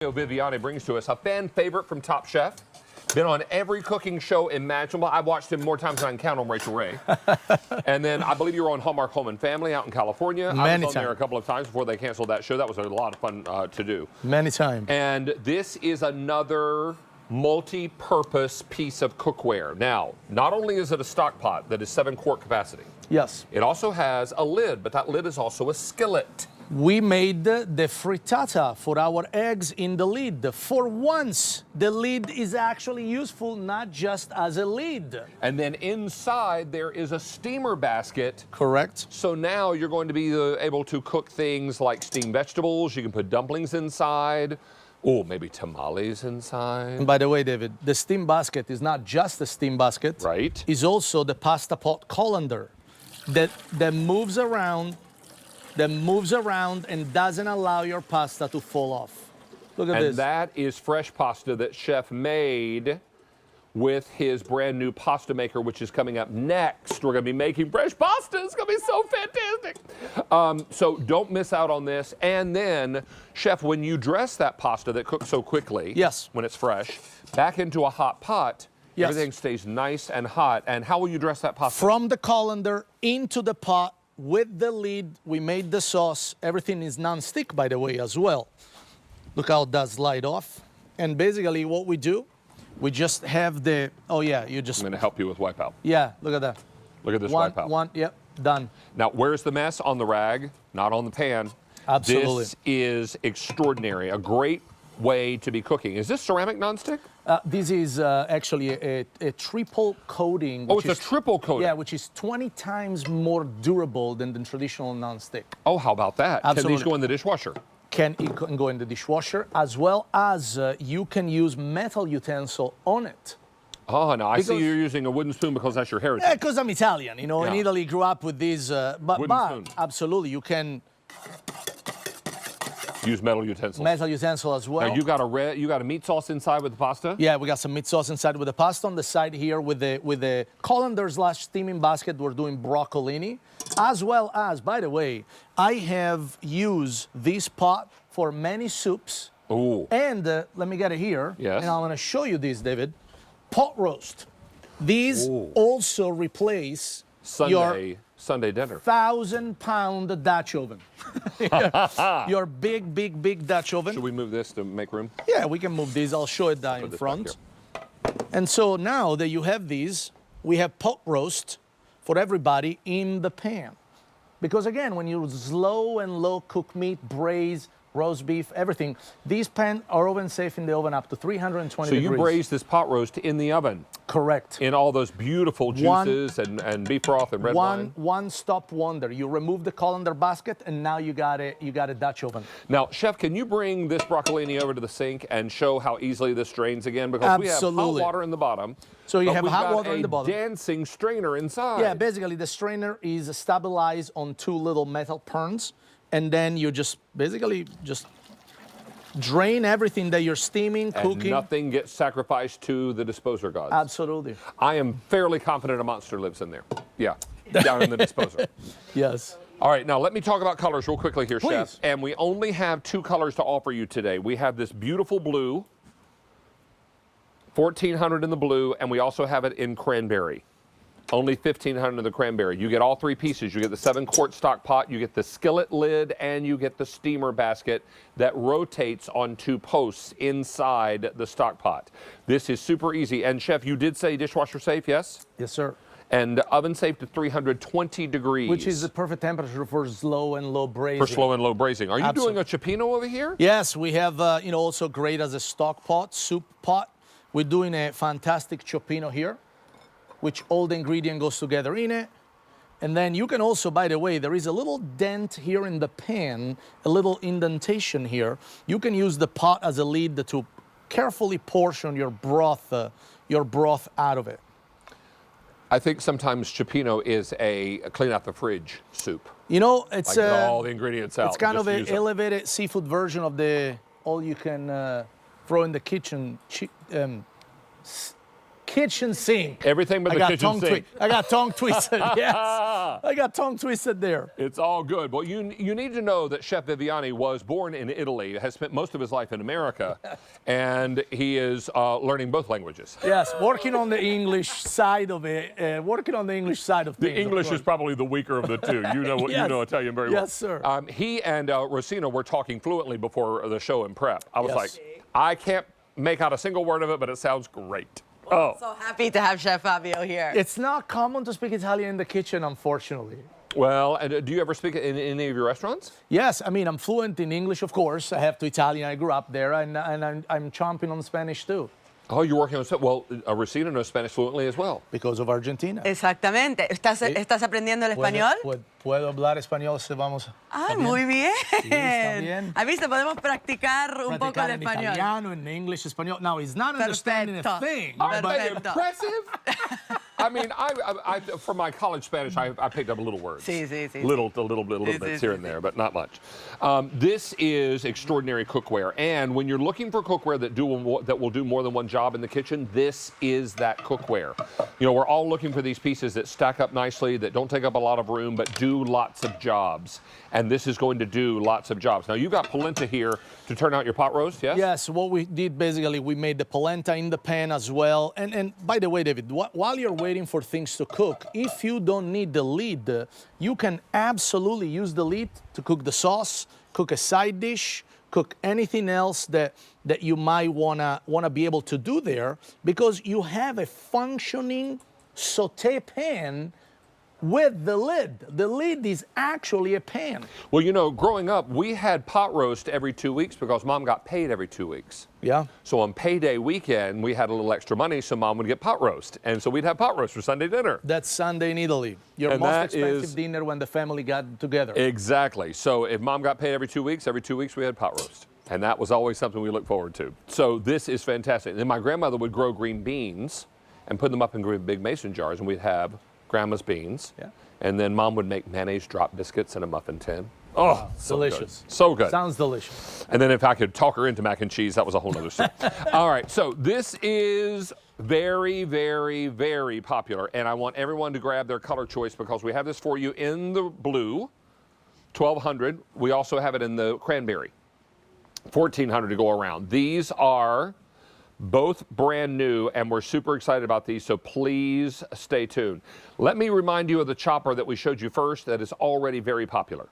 Fabio Viviani brings to us a fan favorite from Top Chef. Been on every cooking show imaginable. I've watched him more times than I can count on, Rachel Ray. And then I believe you were on Hallmark Home and Family out in California. I was on there a couple of times before they canceled that show. That was a lot of fun to do. Many times. And this is another multi-purpose piece of cookware. Now, not only is it a stock pot that is 7-quart capacity. Yes. It also has a lid, but that lid is also a skillet. We made the frittata for our eggs in the lid. For once, the lid is actually useful, not just as a lid. And then inside there is a steamer basket. Correct. So now you're going to be able to cook things like steamed vegetables. You can put dumplings inside. Oh, maybe tamales inside. And by the way, David, the steam basket is not just a steam basket. Right. It's also the pasta pot colander that moves around. And doesn't allow your pasta to fall off. Look at this. And that is fresh pasta that Chef made with his brand new pasta maker, which is coming up next. We're going to be making fresh pasta. It's going to be so fantastic. So don't miss out on this. And then, Chef, when you dress that pasta that cooks so quickly, yes, when it's fresh, back into a hot pot, yes, everything stays nice and hot. And how will you dress that pasta? From the colander into the pot. With the lid, we made the sauce. Everything is non-stick, by the way, as well. Look how it does slide off. And basically what we do, we just have the, oh yeah, you just... I'm going to help you with wipeout. Yeah, look at that. Look at this wipeout. Yep, done. Now, where's the mess? On the rag, not on the pan. Absolutely. This is extraordinary. A great way to be cooking. Is this ceramic nonstick? This is actually a triple coating. Oh, it's a triple coating. Yeah, which is 20 times more durable than the traditional nonstick. Oh, how about that? Absolutely. Can these go in the dishwasher? It can go in the dishwasher, as well as you can use metal utensil on it. Oh, no, I see you're using a wooden spoon because that's your heritage. Yeah, because I'm Italian, you know, in Italy grew up with these, but absolutely, you can use metal utensils. Metal utensil as well. Now you got a meat sauce inside with the pasta? Yeah, we got some meat sauce inside with the pasta. On the side here with the colander / steaming basket, we're doing broccolini. As well as, by the way, I have used this pot for many soups. Ooh. And let me get it here. Yes. And I'm going to show you this, David. Pot roast. These also replace Sunday dinner. 1,000-pound Dutch oven. Your big Dutch oven. Should we move this to make room? Yeah, we can move these. I'll show it down in front. And so now that you have these, we have pot roast for everybody in the pan. Because again, when you slow and low cook meat, braise, roast beef, everything, these pans are oven safe in the oven up to 320 degrees. So you braise this pot roast in the oven? Correct. In all those beautiful juices and beef broth and red wine? One-stop wonder. You remove the colander basket and now you got a Dutch oven. Now, Chef, can you bring this broccolini over to the sink and show how easily this drains again? Because we have hot water in the bottom. So you have hot water in the bottom. Dancing strainer inside. Yeah, basically the strainer is stabilized on 2 little metal purns. And then you just basically just drain everything that you're steaming, cooking. And nothing gets sacrificed to the disposer gods. Absolutely. I am fairly confident a monster lives in there. Yeah, down in the disposer. Yes. All right, now let me talk about colors real quickly here, Please. Chef. And we only have 2 colors to offer you today. We have this beautiful blue, 1,400 in the blue, and we also have it in cranberry. Only 1,500 in the cranberry. You get all 3 pieces. You get the 7-quart stock pot, you get the skillet lid, and you get the steamer basket that rotates on 2 posts inside the stock pot. This is super easy. And Chef, you did say dishwasher safe, yes? Yes, sir. And oven safe to 320 degrees. Which is the perfect temperature for slow and low braising. For slow and low braising. Are you doing a cioppino over here? Yes, we have, also great as a stock pot, soup pot. We're doing a fantastic cioppino here, which all the ingredient goes together in it. And then you can also, by the way, there is a little dent here in the pan, a little indentation here. You can use the pot as a lid to carefully portion your broth out of it. I think sometimes cioppino is a clean out the fridge soup. You know, it's like get all the ingredients out. It's kind of an elevated seafood version of the all you can throw in the kitchen kitchen sink. Everything but the kitchen sink. I got tongue twisted. Yes, I got tongue twisted there. It's all good. Well, you need to know that Chef Viviani was born in Italy, has spent most of his life in America, and he is learning both languages. Yes, working on the English side of it. Working on the English side of things. The English is probably the weaker of the two. You know what? Yes. You know Italian very well. Yes, sir. He and Rosina were talking fluently before the show in prep. I was Yes. like, I can't make out a single word of it, but it sounds great. Oh, So happy to have Chef Fabio here. It's not common to speak Italian in the kitchen, unfortunately. well, and do you ever speak it in any of your restaurants? Yes, I mean, I'm fluent in English, of course. I have to Italian. I grew up there, and I'm chomping on Spanish too. Oh, you're working on well, Rosina knows Spanish fluently as well. Because of Argentina. Exactamente. ¿Estás aprendiendo el español? Puedo hablar español si vamos. Ah, muy bien. está bien. A visto, podemos practicar un poco el en español. italiano, in English, español. Now, he's not understanding a Perfecto. thing. Aren't they Perfecto. impressive? I mean, I from my college Spanish, I picked up little words. Sí, sí, sí. Little Sí, bits sí, here sí, and sí. there, but not much. This is extraordinary cookware, and when you're looking for cookware that will do more than one job in the kitchen, this is that cookware. You know, we're all looking for these pieces that stack up nicely, that don't take up a lot of room, but do lots of jobs. And this is going to do lots of jobs. Now, you've got polenta here to turn out your pot roast, yes? Yes, what we did basically, we made the polenta in the pan as well. And by the way, David, while you're waiting for things to cook, if you don't need the lid, you can absolutely use the lid to cook the sauce, cook a side dish, cook anything else that you might wanna be able to do there, because you have a functioning saute pan with the lid. The lid is actually a pan. Well, you know, growing up, we had pot roast every 2 weeks because Mom got paid every 2 weeks. Yeah. So on payday weekend, we had a little extra money, so Mom would get pot roast. And so we'd have pot roast for Sunday dinner. That's Sunday in Italy. Your And most that expensive is- dinner when the family got together. Exactly. So if Mom got paid every 2 weeks we had pot roast. And that was always something we looked forward to. So this is fantastic. And then my grandmother would grow green beans and put them up in big mason jars, and we'd have grandma's beans. Yeah. And then Mom would make mayonnaise drop biscuits in a muffin tin. Oh, so delicious. Good. So good. Sounds delicious. And then if I could talk her into mac and cheese, that was a whole other story. All right, so this is very, very, very popular. And I want everyone to grab their color choice because we have this for you in the blue, 1200. We also have it in the cranberry, 1400 to go around. These are both brand new, and we're super excited about these, so please stay tuned. Let me remind you of the chopper that we showed you first that is already very popular.